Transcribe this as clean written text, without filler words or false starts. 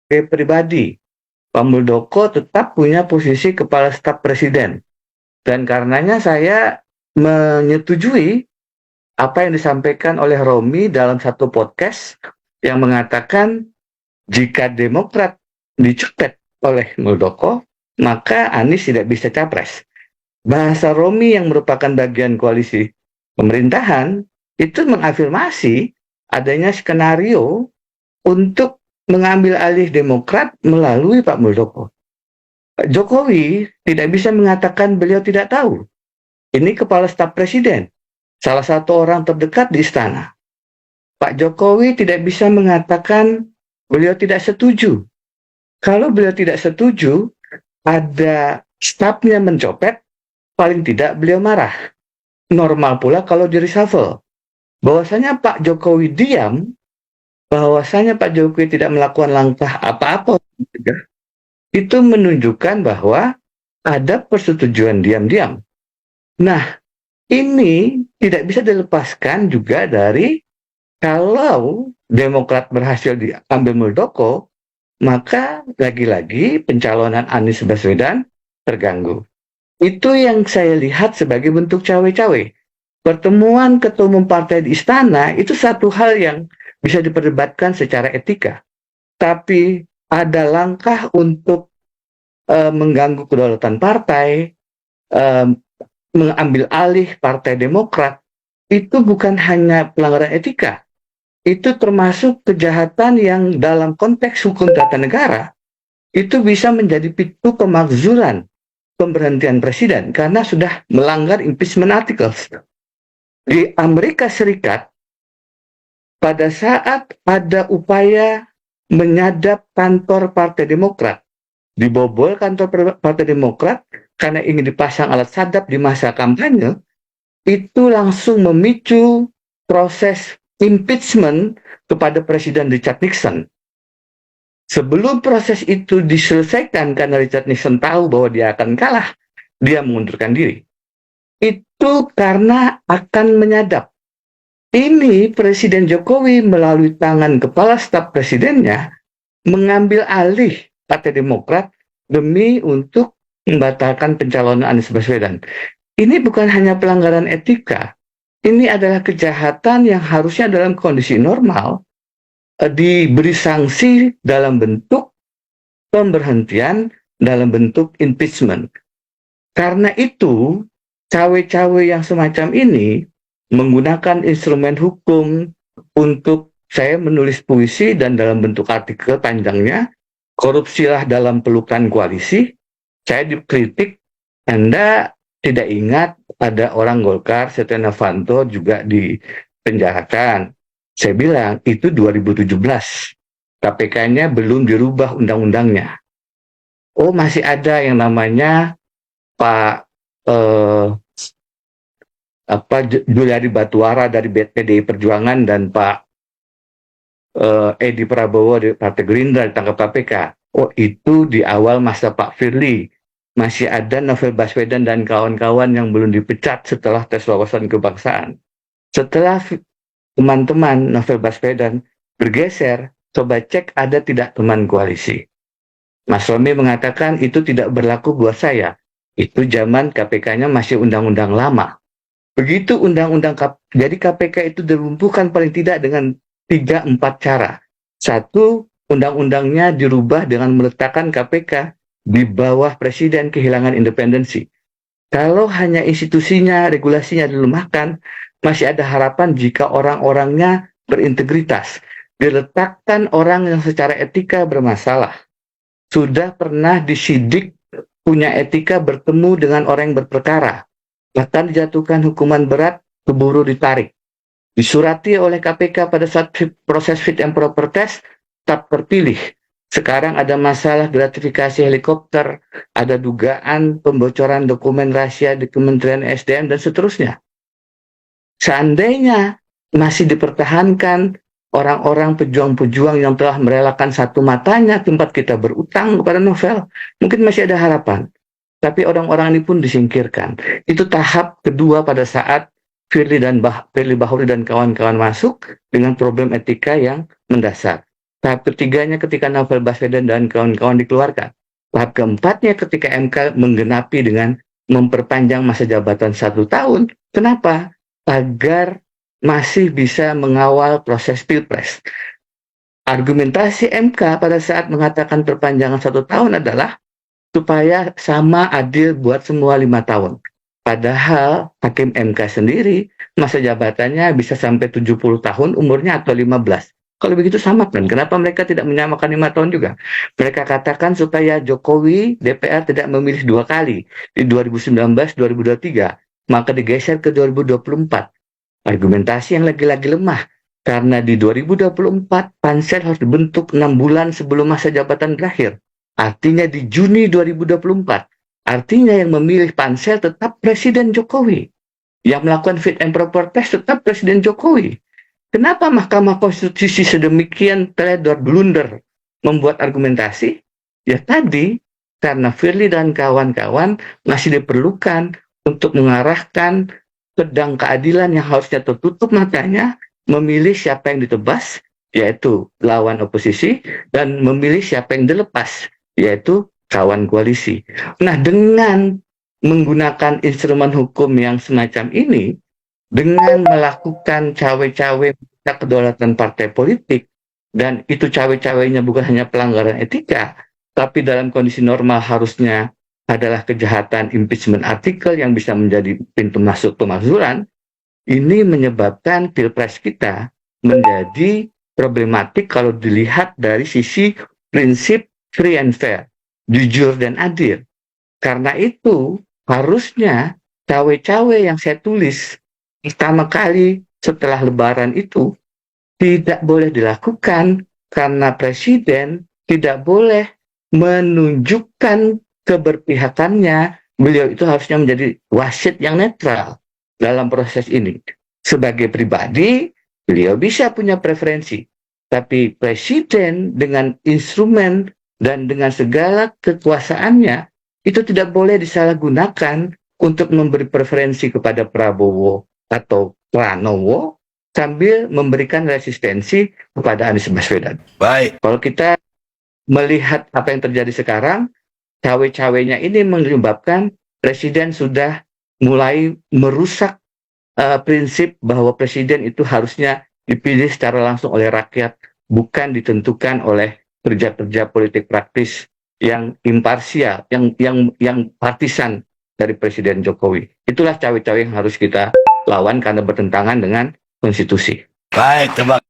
pribadi, Pak Muldoko tetap punya posisi Kepala Staf Presiden. Dan karenanya saya menyetujui apa yang disampaikan oleh Romi dalam satu podcast yang mengatakan jika Demokrat dicopet oleh Muldoko, maka Anies tidak bisa capres. Bahasa Romi yang merupakan bagian koalisi pemerintahan itu mengafirmasi adanya skenario untuk mengambil alih Demokrat melalui Pak Muldoko. Pak Jokowi tidak bisa mengatakan beliau tidak tahu. Ini kepala staf presiden, salah satu orang terdekat di istana. Pak Jokowi tidak bisa mengatakan beliau tidak setuju. Kalau beliau tidak setuju, ada stafnya mencopet, paling tidak beliau marah. Normal pula kalau di reshuffle. Bahwasanya Pak Jokowi diam, bahwasanya Pak Jokowi tidak melakukan langkah apa-apa, itu menunjukkan bahwa ada persetujuan diam-diam. Nah, ini tidak bisa dilepaskan juga dari kalau Demokrat berhasil diambil Muldoko, maka lagi-lagi pencalonan Anies Baswedan terganggu. Itu yang saya lihat sebagai bentuk cawe-cawe. Pertemuan ketua umum partai di istana itu satu hal yang bisa diperdebatkan secara etika. Tapi ada langkah untuk mengganggu kedaulatan partai, mengambil alih Partai Demokrat, itu bukan hanya pelanggaran etika. Itu termasuk kejahatan yang dalam konteks hukum tata negara, itu bisa menjadi pintu pemakzulan pemberhentian presiden karena sudah melanggar impeachment articles. Di Amerika Serikat, pada saat ada upaya menyadap kantor Partai Demokrat, dibobol kantor Partai Demokrat karena ingin dipasang alat sadap di masa kampanye, itu langsung memicu proses impeachment kepada Presiden Richard Nixon. Sebelum proses itu diselesaikan karena Richard Nixon tahu bahwa dia akan kalah, dia mengundurkan diri. Itu karena akan menyadap. Ini Presiden Jokowi melalui tangan kepala staf presidennya mengambil alih Partai Demokrat demi untuk membatalkan pencalonan Anies Baswedan. Ini bukan hanya pelanggaran etika, ini adalah kejahatan yang harusnya dalam kondisi normal diberi sanksi dalam bentuk pemberhentian, dalam bentuk impeachment. Karena itu, cawe-cawe yang semacam ini menggunakan instrumen hukum untuk saya menulis puisi dan dalam bentuk artikel panjangnya, korupsilah dalam pelukan koalisi. Saya dikritik, Anda tidak ingat ada orang Golkar, Setia Novanto juga dipenjarakan. Saya bilang itu 2017. KPK-nya belum dirubah undang-undangnya. Oh, masih ada yang namanya Pak Juliari Batuara dari PDI Perjuangan dan Pak Edi Prabowo dari Partai Gerindra ditangkap KPK. Oh, itu di awal masa Pak Firly. Masih ada Novel Baswedan dan kawan-kawan yang belum dipecat setelah tes wawasan kebangsaan. Setelah teman-teman Novel Baswedan bergeser, coba cek ada tidak teman koalisi. Mas Romi mengatakan itu tidak berlaku buat saya. Itu zaman KPK-nya masih undang-undang lama. Begitu jadi KPK itu dilumpuhkan paling tidak dengan 3-4 cara. Satu, undang-undangnya dirubah dengan meletakkan KPK di bawah presiden, kehilangan independensi. Kalau hanya institusinya, regulasinya dilemahkan, masih ada harapan jika orang-orangnya berintegritas. Diletakkan orang yang secara etika bermasalah. Sudah pernah disidik, punya etika, bertemu dengan orang yang berperkara. Bahkan dijatuhkan hukuman berat, keburu ditarik. Disurati oleh KPK pada saat proses fit and proper test, tak terpilih. Sekarang ada masalah gratifikasi helikopter, ada dugaan pembocoran dokumen rahasia di Kementerian SDM, dan seterusnya. Seandainya masih dipertahankan orang-orang pejuang-pejuang yang telah merelakan satu matanya tempat kita berutang kepada Novel, mungkin masih ada harapan. Tapi orang-orang ini pun disingkirkan. Itu tahap kedua pada saat Firly Bahuri dan kawan-kawan masuk dengan problem etika yang mendasar. Tahap ketiganya ketika Novel Baswedan dan kawan-kawan dikeluarkan. Tahap keempatnya ketika MK menggenapi dengan memperpanjang masa jabatan 1 tahun. Kenapa? Agar masih bisa mengawal proses pilpres. Argumentasi MK pada saat mengatakan perpanjangan 1 tahun adalah supaya sama adil buat semua 5 tahun. Padahal Hakim MK sendiri masa jabatannya bisa sampai 70 tahun umurnya atau 15. Kalau begitu samakan. Kenapa mereka tidak menyamakan 5 tahun juga? Mereka katakan supaya Jokowi DPR tidak memilih 2 kali di 2019, 2023, maka digeser ke 2024. Argumentasi yang lagi-lagi lemah. Karena di 2024 pansel harus dibentuk 6 bulan sebelum masa jabatan berakhir. Artinya di Juni 2024. Artinya yang memilih pansel tetap Presiden Jokowi. Yang melakukan fit and proper test tetap Presiden Jokowi. Kenapa Mahkamah Konstitusi sedemikian teledor blunder membuat argumentasi? Ya tadi, karena Firly dan kawan-kawan masih diperlukan untuk mengarahkan pedang keadilan yang harusnya tertutup matanya, memilih siapa yang ditebas, yaitu lawan oposisi, dan memilih siapa yang dilepas, yaitu kawan koalisi. Nah, dengan menggunakan instrumen hukum yang semacam ini, dengan melakukan cawe-cawe kedaulatan partai politik, dan itu cawe-cawenya bukan hanya pelanggaran etika, tapi dalam kondisi normal harusnya adalah kejahatan impeachment artikel yang bisa menjadi pintu masuk pemakzulan, ini menyebabkan pilpres kita menjadi problematik kalau dilihat dari sisi prinsip free and fair, jujur dan adil. Karena itu, harusnya cawe-cawe yang saya tulis pertama kali setelah Lebaran itu tidak boleh dilakukan karena Presiden tidak boleh menunjukkan keberpihakannya. Beliau itu harusnya menjadi wasit yang netral dalam proses ini. Sebagai pribadi, beliau bisa punya preferensi. Tapi Presiden dengan instrumen dan dengan segala kekuasaannya, itu tidak boleh disalahgunakan untuk memberi preferensi kepada Prabowo atau Pranowo sambil memberikan resistensi kepada Anies Baswedan. Baik. Kalau kita melihat apa yang terjadi sekarang, cawe-cawenya ini menyebabkan Presiden sudah mulai merusak prinsip bahwa Presiden itu harusnya dipilih secara langsung oleh rakyat, bukan ditentukan oleh kerja-kerja politik praktis yang imparsial, yang partisan dari Presiden Jokowi. Itulah cawe-cawe yang harus kita lawan karena bertentangan dengan konstitusi. Baik, terima